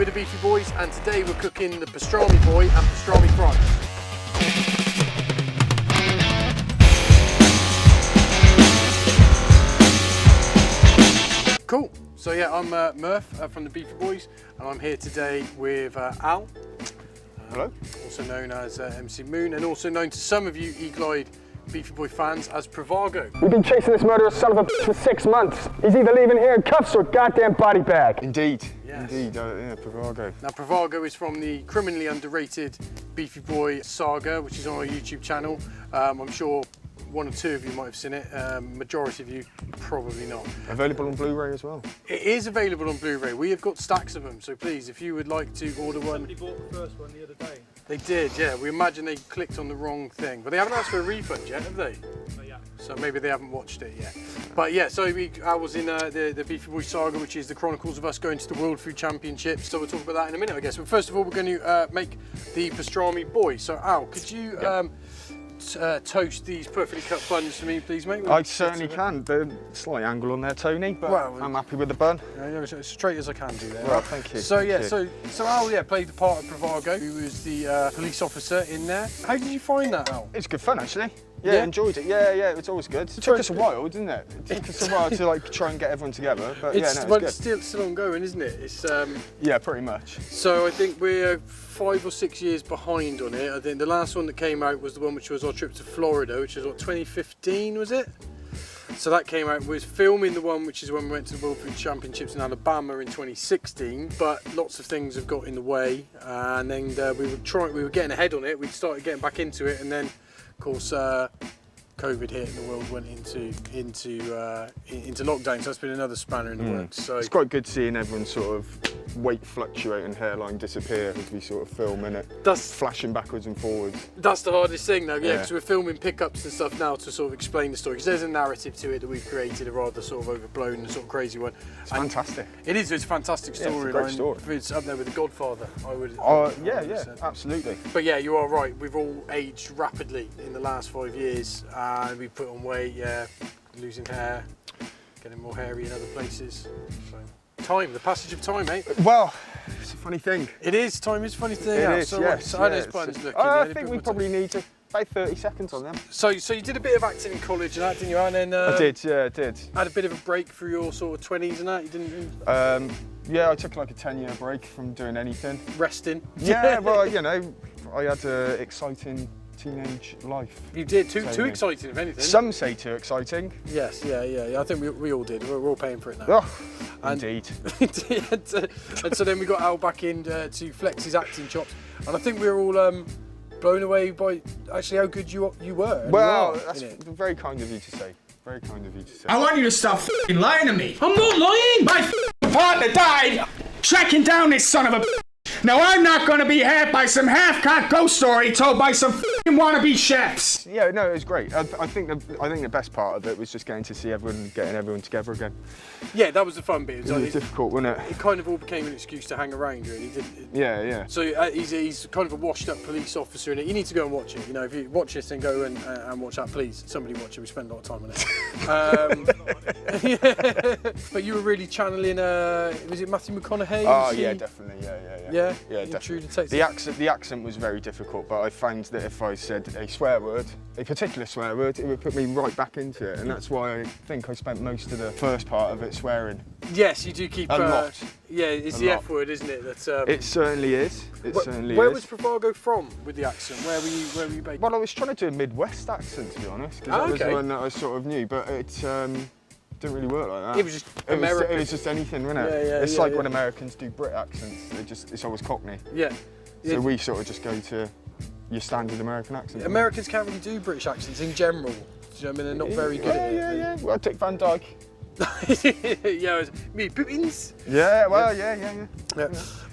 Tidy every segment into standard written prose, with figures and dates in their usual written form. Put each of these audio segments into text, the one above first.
We're the Beefy Boys, and today we're cooking the pastrami boy and pastrami fries. Cool. So yeah, I'm Murph from the Beefy Boys, and I'm here today with Al. Hello. Also known as MC Moon, and also known to some of you eagle-eyed Beefy Boy fans as Pravago. We've been chasing this murderous son of a bitch for 6 months. He's either leaving here in cuffs or goddamn body bag. Indeed. Yes. Indeed. Yeah, Pravago. Now, Pravago is from the criminally underrated Beefy Boy saga, which is on our YouTube channel. I'm sure one or two of you might have seen it. Majority of you, probably not. Available on Blu-ray as well. It is available on Blu-ray. We have got stacks of them, so please, if you would like to order one. Somebody bought the first one the other day. They did, yeah. We imagine they clicked on the wrong thing, but they haven't asked for a refund yet, have they? Oh, yeah. So maybe they haven't watched it yet. But yeah, so I was in the Beefy Boy saga, which is the chronicles of us going to the World Food Championships. So we'll talk about that in a minute, I guess. But first of all, we're going to make the pastrami boy. So Al, could you toast these perfectly cut buns for me, please, mate? I certainly can. The slight angle on there, Tony, but well, I'm happy with the bun. Yeah, as straight as I can do there. Well, thank you. So yeah, so Al, yeah, played the part of Pravago, who was the police officer in there. How did you find that, Al? it's good fun, actually. Yeah, enjoyed it. Yeah, it was always good. It took us a while, didn't it? It took us a while to like try and get everyone together, but yeah, no, it's still ongoing, isn't it? It's yeah, pretty much. So I think we're 5 or 6 years behind on it. I think the last one that came out was the one which was our trip to Florida, which was what, 2015, was it? So that came out, was filming the one which is when we went to the World Food Championships in Alabama in 2016, but lots of things have got in the way, and then we were getting ahead on it. We started getting back into it, and then of course COVID hit and the world went into lockdown, so that's been another spanner in the works. So it's quite good seeing everyone sort of weight fluctuate and hairline disappear as we sort of film in it. That's flashing backwards and forwards. That's the hardest thing though, yeah, because we're filming pickups and stuff now to sort of explain the story, because there's a narrative to it that we've created, a rather sort of overblown and sort of crazy one. It's fantastic. It is, it's a fantastic story. Yeah, it's a great story. It's up there with The Godfather, I would. Yeah, absolutely. But yeah, you are right, we've all aged rapidly in the last 5 years, and we've put on weight, yeah, losing hair, getting more hairy in other places. So, time, the passage of time, mate. Well, it's a funny thing. It is, time is a funny thing. It is, so yes. how those buttons looking? I think we probably need to about 30 seconds on them. So you did a bit of acting in college and that, didn't you? And then I did, yeah, I did. Had a bit of a break through your sort of 20s and that, you didn't? Yeah, I took like a 10-year break from doing anything. Resting? Yeah, well, you know, I had an exciting teenage life. You did, too exciting if anything. Some say too exciting. Yes, yeah, I think we all did. We're all paying for it now. Oh, indeed. And so then we got Al back in to flex his acting chops, and I think we were all blown away by actually how good you were. Well, that's very kind of you to say. Very kind of you to say. I want you to stop f***ing lying to me. I'm not lying. My f***ing partner died tracking down this son of a. Now I'm not going to be had by some half-cocked ghost story told by some f***ing wannabe chefs. Yeah, no, it was great. I think the best part of it was just getting to see getting everyone together again. Yeah, that was the fun bit. It was difficult, wasn't it? It kind of all became an excuse to hang around, really, didn't it? Yeah. So he's kind of a washed-up police officer in it. You need to go and watch it. You know, if you watch this, then go and watch that, please. Somebody watch it. We spend a lot of time on it. Yeah. But you were really channeling. Was it Matthew McConaughey? Oh yeah, definitely. Yeah, definitely. True detective. The accent was very difficult, but I found that if I said a swear word, a particular swear word, it would put me right back into it, and that's why I think I spent most of the first part of it swearing. Yes, you do keep a lot. Yeah, it's the F word, isn't it? That it certainly is. Where was Pravago from with the accent? Where were you based? Well, I was trying to do a Midwest accent, to be honest, because that was the one that I sort of knew, but it didn't really work like that. It was just American. It was just anything, wasn't it? Yeah, it's like when Americans do Brit accents, it's always Cockney. Yeah. So we sort of just go to your standard American accent. Americans can't really do British accents in general. Do you know what I mean? They're not very good at it. Yeah. Well, Dick Van Dyke. Yeah, it was me, Puppins. Yeah, well, yeah.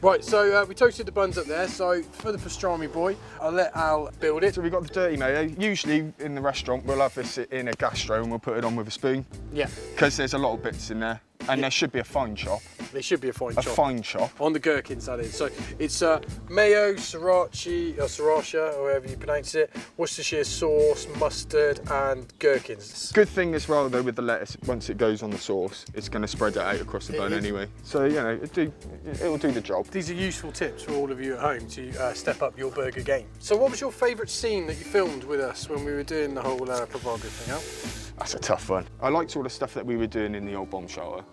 Right, so we toasted the buns up there. So for the pastrami boy, I'll let Al build it. So we've got the dirty mayo. Usually in the restaurant, we'll have this in a gastro and we'll put it on with a spoon. Yeah. Because there's a lot of bits in there. And there should be a fine chop. They should be a fine A chop. fine chop. On the gherkins, that is. So it's mayo, sriracha, or however you pronounce it, Worcestershire sauce, mustard, and gherkins. Good thing as well though with the lettuce, once it goes on the sauce, it's going to spread it out across the bun anyway. So you know, it will do the job. These are useful tips for all of you at home to step up your burger game. So what was your favourite scene that you filmed with us when we were doing the whole Pravago thing out? That's a tough one. I liked all the stuff that we were doing in the old bomb shelter.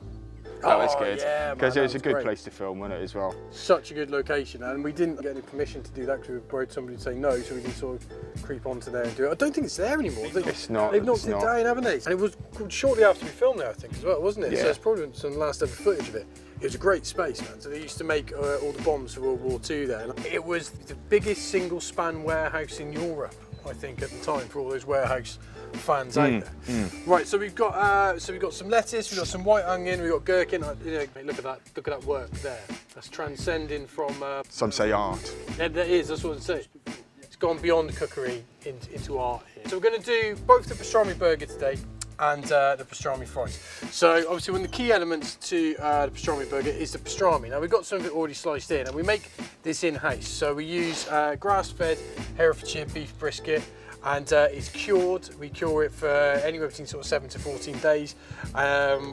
That was good. Yeah, because it was a good great. place to film, wasn't it, as well? Such a good location, and we didn't get any permission to do that because we borrowed somebody to say no, so we can sort of creep onto there and do it. I don't think it's there anymore. It's not. They've knocked it down, haven't they? And it was shortly after we filmed there, I think, as well, wasn't it? Yeah. So it's probably some last ever footage of it. It was a great space, man. So they used to make all the bombs for World War II there. And it was the biggest single-span warehouse in Europe, I think, at the time, for all those warehouse fans out there. Right, so we've got some lettuce, we've got some white onion, we've got gherkin. You know, look at that work there. That's transcending from. Some say art. Yeah, that is. That's what it says. It's gone beyond cookery into art here. So we're going to do both the pastrami burger today and the pastrami fries. So obviously one of the key elements to the pastrami burger is the pastrami. Now we've got some of it already sliced in, and we make this in-house. So we use grass-fed Herefordshire beef brisket, and it's cured. We cure it for anywhere between sort of 7 to 14 days,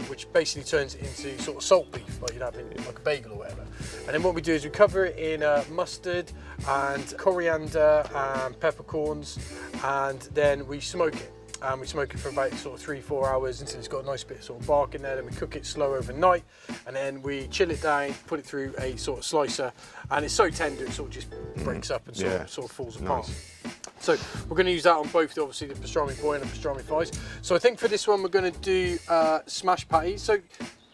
which basically turns it into sort of salt beef, like you'd have in like a bagel or whatever. And then what we do is we cover it in mustard and coriander and peppercorns, and then we smoke it. We smoke it for about sort of 3-4 hours until it's got a nice bit of sort of bark in there. Then we cook it slow overnight, and then we chill it down, put it through a sort of slicer, and it's so tender it sort of just breaks up and sort of falls apart. So we're going to use that on both, obviously, the pastrami boy and the pastrami fries. So I think for this one we're going to do smash patties. So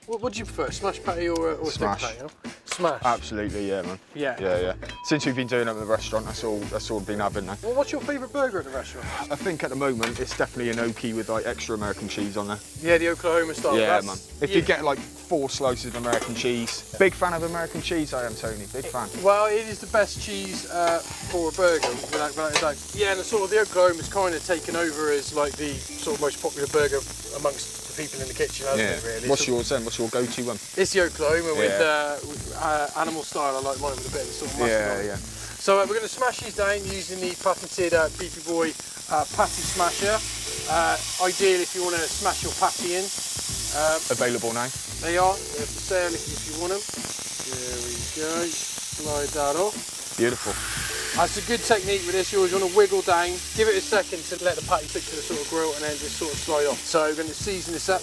what do you prefer, smash patty or stick patty? You know? Smash. Absolutely, yeah, man. Yeah. Since we've been doing it at the restaurant, that's all we've been having now. Well, what's your favourite burger at the restaurant? I think at the moment it's definitely an Okie with like extra American cheese on there. Yeah, the Oklahoma style. Yeah, man. If you get like 4 slices of American cheese. Big fan of American cheese, I am, Tony. Big fan. Well, it is the best cheese for a burger, without a doubt. Yeah, and the sort of the Oklahoma's kind of taken over as like the sort of most popular burger amongst the people in the kitchen, hasn't it, really? What's yours then? What's your go-to one? It's the Oklahoma with animal style. I like mine with a bit of sort of mustard. Yeah. So we're going to smash these down using the patented Beefy Boy patty smasher. Ideal if you want to smash your patty in. Available now? They are. They're for sale if you want them. There we go. Slide that off. Beautiful. That's a good technique with this. You always want to wiggle down, give it a second to let the patty stick to the sort of grill, and then just sort of slide off. So we're going to season this up.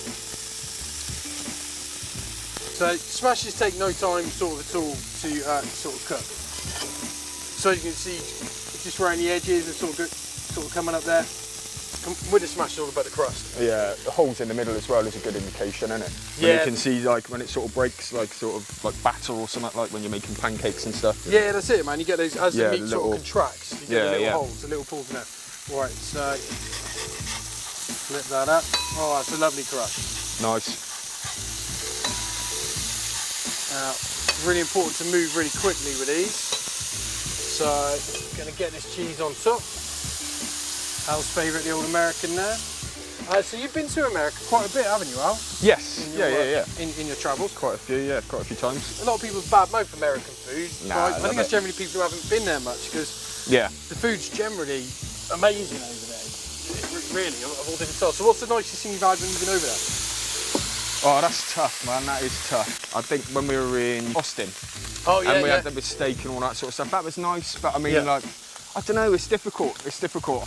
So smashes take no time sort of at all to sort of cook. So you can see just around the edges and sort of coming up there. And with the smash, it's all about the crust. Yeah, the holes in the middle as well is a good indication, isn't it? When you can see like when it sort of breaks, like sort of like batter or something, like when you're making pancakes and stuff. Yeah, that's it, man. You get those as the meat sort of contracts. You get the little holes, the little pulls in there. Right, so flip that up. Oh, that's a lovely crush. Nice. Now, it's really important to move really quickly with these. So, going to get this cheese on top. Al's favourite, the old American there. So you've been to America quite a bit, haven't you, Al? Yes. In your travels? Quite a few times. A lot of people badmouth American food. Nah, I think it's generally people who haven't been there much, because the food's generally amazing over there. Really, of all different styles. So what's the nicest thing you've had when you've been over there? Oh, that's tough, man. That is tough. I think when we were in Austin, and we had the steak and all that sort of stuff, that was nice. But I mean, like, I don't know, it's difficult.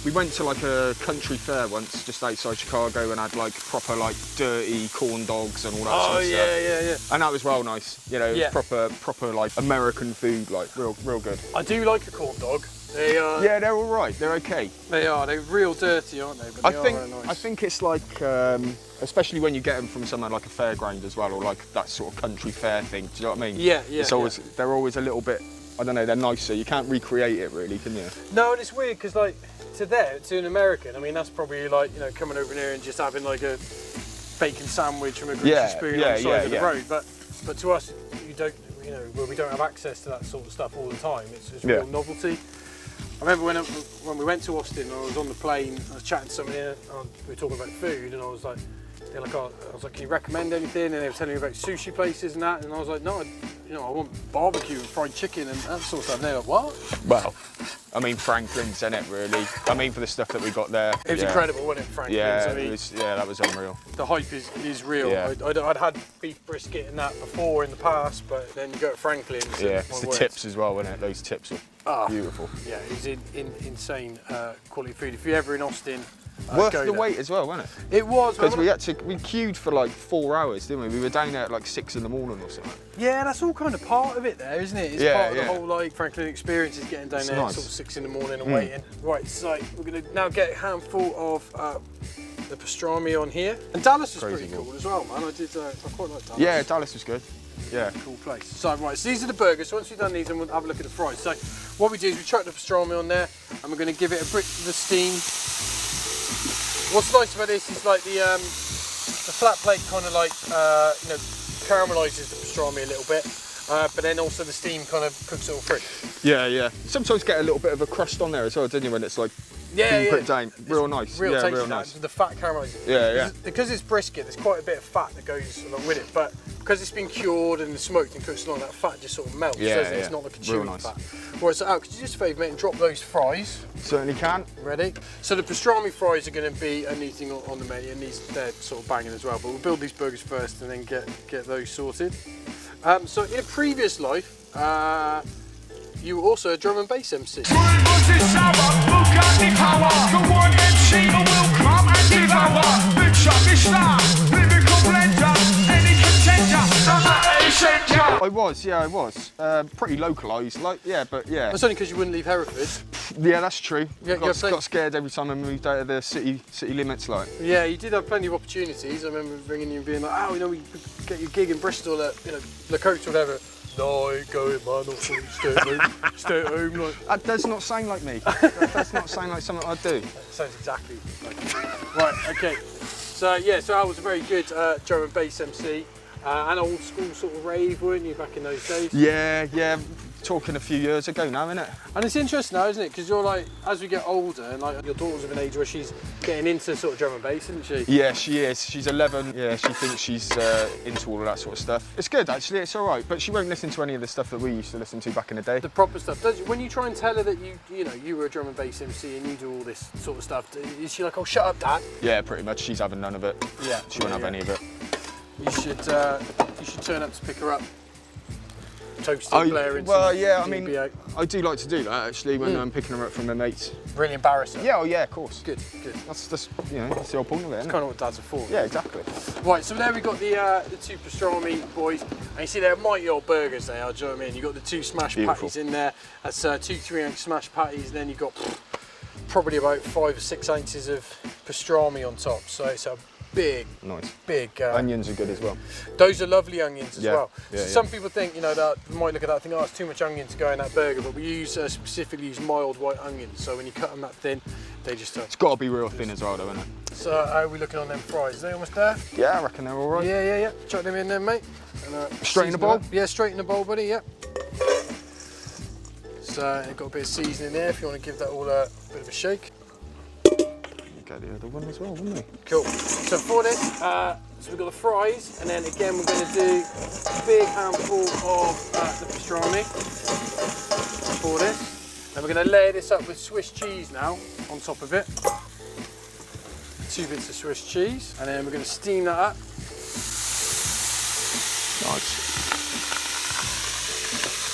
We went to like a country fair once, just outside Chicago, and had like proper like dirty corn dogs and all that sort of stuff. Yeah. And that was well nice. You know, it was proper like American food, like real good. I do like a corn dog. They are. Yeah, they're all right. They're okay. They are. They're real dirty, aren't they? But they are very nice. I think it's like, especially when you get them from somewhere like a fairground as well, or like that sort of country fair thing. Do you know what I mean? Yeah. It's always they're always a little bit. I don't know. They're nicer. You can't recreate it really, can you? No, and it's weird because like to an American, I mean that's probably like coming over here and just having like a bacon sandwich from a greasy spoon on the side of the road. But to us, you don't. Where we don't have access to that sort of stuff all the time. It's real novelty. I remember when we went to Austin, I was on the plane, I was chatting to someone here, we were talking about food, and I was like, they're like, oh, I was like, can you recommend anything? And they were telling me about sushi places and that, and I was like, no, I want barbecue and fried chicken and that sort of stuff. And they're like, what? Well, I mean, Franklin's in it, really. I mean, for the stuff that we got there. It was incredible, wasn't it, Franklin's? Yeah, I mean, that was unreal. The hype is real. Yeah. I'd had beef brisket and that before in the past, but then you go to Franklin's. Yeah, it's the tips as well, wasn't it? Those tips were beautiful. Yeah, it's insane quality food. If you're ever in Austin, worth the wait as well, wasn't it? It was. Because we queued for like 4 hours, didn't we? We were down there at like 6 in the morning or something. Yeah, that's all kind of part of it there, isn't it? It's part of the whole like Franklin experience is getting down there at sort of 6 in the morning and waiting. Right, so we're going to now get a handful of the pastrami on here. And Dallas was pretty cool as well, man. I quite like Dallas. Yeah, Dallas was good. Yeah. Cool place. So, right, so these are the burgers. So once we've done these, then we'll have a look at the fries. So what we do is we chuck the pastrami on there and we're going to give it a brick to the steam. What's nice about this is like the flat plate kind of like, caramelises the pastrami a little bit. But then also the steam kind of cooks it all through. Yeah, yeah. Sometimes get a little bit of a crust on there as well, don't you, when it's like put it down. Real nice. Real tasty, real nice. The fat caramelizes. Yeah. Because it's brisket, there's quite a bit of fat that goes along with it. But because it's been cured and smoked and cooked along, that fat just sort of melts, doesn't it? It's not like a chewy fat. Right, so Al, could you just favour me and drop those fries? Certainly can. Ready? So the pastrami fries are going to be a neat thing on the menu, and they're sort of banging as well. But we'll build these burgers first and then get those sorted. So in a previous life, you were also a drum and bass MC. I was. Pretty localised, but yeah. That's only because you wouldn't leave Hereford. Yeah, that's true. Yeah, got scared every time I moved out of the city limits, like. Yeah, you did have plenty of opportunities. I remember ringing you and being like, oh, we could get you a gig in Bristol at, Lakota or whatever. No, I ain't going, man. I'll stay at home. Like. That does not sound like me. That does not sound like something I'd do. That sounds exactly like me. Right, okay. So I was a very good drum and bass MC. And old school sort of rave, weren't you, back in those days? Yeah. Talking a few years ago now, isn't it? And it's interesting now, isn't it? Because you're like, as we get older, and like your daughter's of an age where she's getting into sort of drum and bass, isn't she? Yeah, she is. She's 11. Yeah, she thinks she's into all of that sort of stuff. It's good, actually. It's all right. But she won't listen to any of the stuff that we used to listen to back in the day. The proper stuff. When you try and tell her that you were a drum and bass MC and you do all this sort of stuff, is she like, oh, shut up, Dad? Yeah, pretty much. She's having none of it. Yeah. She won't have any of it. You should turn up to pick her up. Toasting, blaring. Well, yeah, I mean, I do like to do that actually when I'm picking her up from her mates. Really embarrass her. Yeah, of course. Good. That's that's the whole point of it. That's kind of what dads are for. Yeah, exactly. Right, so there we got the two pastrami boys, and you see they're mighty old burgers. They are. Do you know what I mean? You got the two smash patties in there. That's 2 3-ounce smash patties, and then you got probably about 5 or 6 ounces of pastrami on top. So it's a big. Onions are good as well. Those are lovely onions as well. Yeah, Some people think, that might look at that and think, oh, it's too much onion to go in that burger, but we specifically use mild white onions. So when you cut them that thin, they just. It's got to be real thin as well, though, isn't it? So how are we looking on them fries? Are they almost there? Yeah, I reckon they're all right. Yeah. Chuck them in there, mate. And, straight in the bowl? Yeah, straight in the bowl, buddy. Yep. So you've got a bit of seasoning there if you want to give that all a bit of a shake. The other one as well, wouldn't we? Cool. So for this, so we've got the fries, and then again we're going to do a big handful of the pastrami for this. And we're going to layer this up with Swiss cheese now on top of it. 2 bits of Swiss cheese, and then we're going to steam that up. Nice.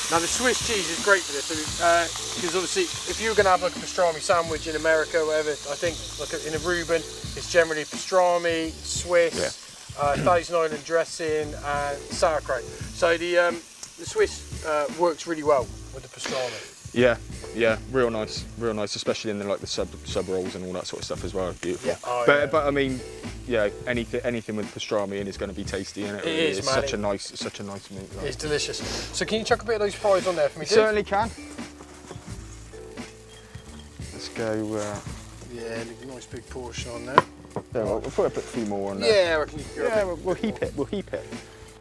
Now the Swiss cheese is great for this, because obviously if you were going to have like a pastrami sandwich in America or whatever, I think like in a Reuben, it's generally pastrami, Swiss, Thousand Island dressing and sauerkraut. So the Swiss works really well with the pastrami. Yeah, real nice, especially in the sub rolls and all that sort of stuff as well. Beautiful. Yeah. But I mean, anything with pastrami in is going to be tasty, isn't it? It is, it's such a nice meat. Like. It's delicious. So can you chuck a bit of those fries on there for me, Dave? Certainly can. Let's go. Yeah, a nice big portion on there. Yeah, we'll put a few more on there. Yeah, I reckon you can go we'll heap it.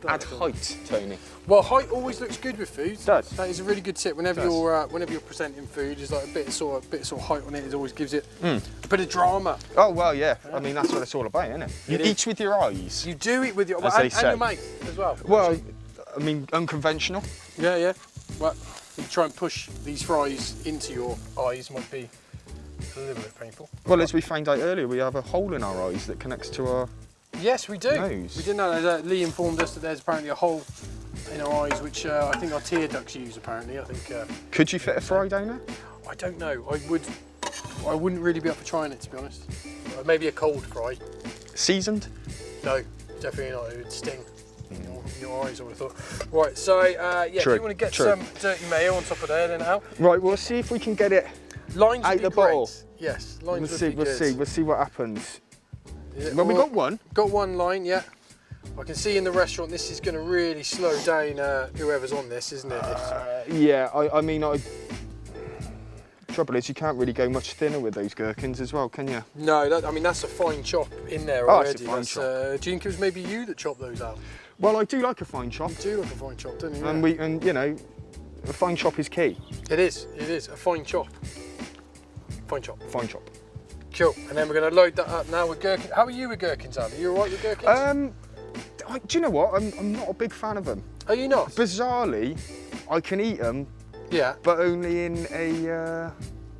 Add height, Tony. Well, height always looks good with food. It does. That is a really good tip. Whenever you're presenting food, there's like a bit of height on it. It always gives it a bit of drama. Oh well, yeah. I mean, that's what it's all about, isn't it? You eat with your eyes. You do eat with your and your mouth as well. Well, I mean, unconventional. Yeah. Well, you try and push these fries into your eyes might be a little bit painful. Well, as we found out earlier, we have a hole in our eyes that connects to our Yes, we do. nose. We didn't know that. Lee informed us that there's apparently a hole in our eyes, which I think our tear ducts use. Apparently, I think. Could you fit a fry down there? I don't know. I wouldn't really be up for trying it, to be honest. Maybe a cold fry. Seasoned? No, definitely not. It would sting in your eyes, I would have thought. Right, so yeah, if you want to get some dirty mayo on top of there, then Al. Right, we'll see if we can get it lines out would be the great. bottle. Yes, lines would be good. We'll see what happens. Yeah, Well, we got one. Got one line, yeah. I can see in the restaurant this is going to really slow down whoever's on this, isn't it? Yeah, I mean, trouble is you can't really go much thinner with those gherkins as well, can you? No, I mean that's a fine chop in there Oh, already. it's a fine chop. Do you think it was maybe you that chopped those out? Well, I do like a fine chop. You do like a fine chop, don't you? And you know, a fine chop is key. It is a fine chop. Fine chop. Fine chop. Cool. And then we're going to load that up now with gherkins. How are you with gherkins, Andy? Are you all right with gherkins? Do you know what? I'm not a big fan of them. Are you not? Bizarrely, I can eat them, Yeah. but only in a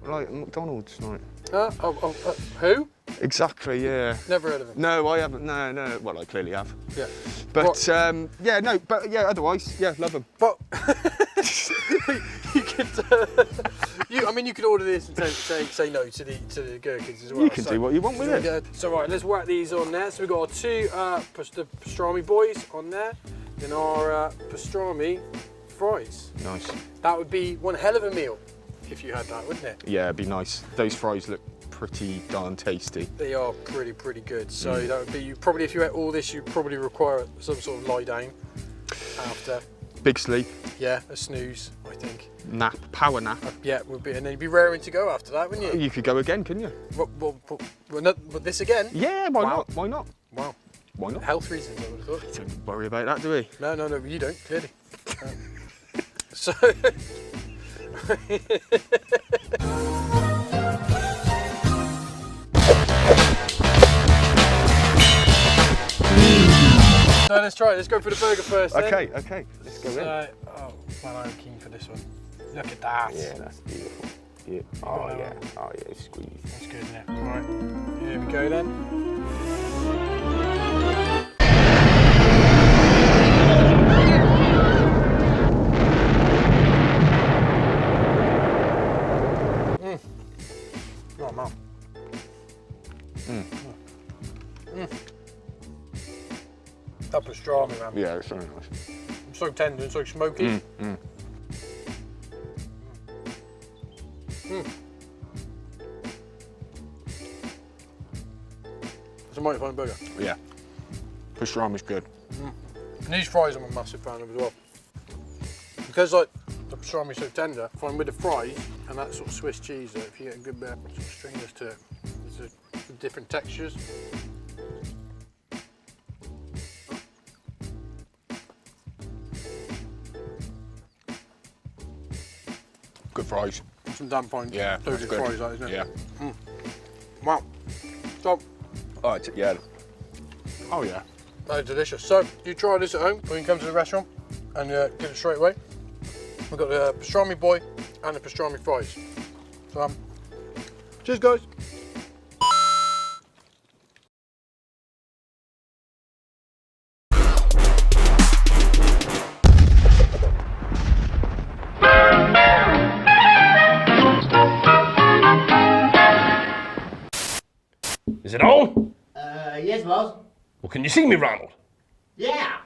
like McDonald's night. Who? Exactly, yeah. Never heard of him. No, I haven't. No. Well, I clearly have. Yeah. But otherwise, yeah, love them. But you could, you could order this and say no to the gherkins as well. You can do what you want with it. So right, let's whack these on there. So we've got our two the pastrami boys on there, and our pastrami fries. Nice. That would be one hell of a meal if you had that, wouldn't it? Yeah, it'd be nice. Those fries look pretty darn tasty. They are pretty good. So that would be if you ate all this, you'd probably require some sort of lie down after. Big sleep. Yeah, a snooze, I think. Nap, power nap. Yeah, would be, and then you'd be raring to go after that, wouldn't you? You could go again, couldn't you? But this again? Yeah, why not? Why not? Wow. Why not? Health reasons, I would have thought. Don't worry about that, do we? No, you don't, clearly. So... So let's try it. Let's go for the burger first. Okay. Let's go in. Oh, well, I'm keen for this one. Look at that. Yeah, that's beautiful. Yeah. Oh yeah, squeeze. That's good, isn't it? All right. Here we go then. Oh, man. That pastrami, man. Yeah, it's very nice. It's so tender and so smoky. It's a mighty fine burger. Yeah. Pastrami's good. And these fries I'm a massive fan of as well. Because like the pastrami's so tender, I find with the fries and that sort of Swiss cheese, if you get a good bit of sort of stringiness to it, there's different textures. Good fries. Some damn fine loaded fries, that, isn't it? Yeah. Wow. So, Oh, yeah. Oh yeah. that is delicious. So, you try this at home, or you can come to the restaurant and get it straight away. We've got the pastrami boy and the pastrami fries. So, cheers guys. Is it on? Yes, boss. Well, can you see me, Ronald? Yeah.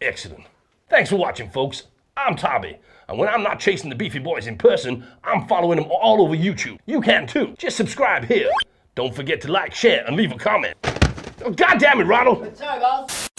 Excellent. Thanks for watching, folks. I'm Tommy, and when I'm not chasing the Beefy Boys in person, I'm following them all over YouTube. You can too. Just subscribe here. Don't forget to like, share, and leave a comment. Oh, God damn it, Ronald! Sorry, boss.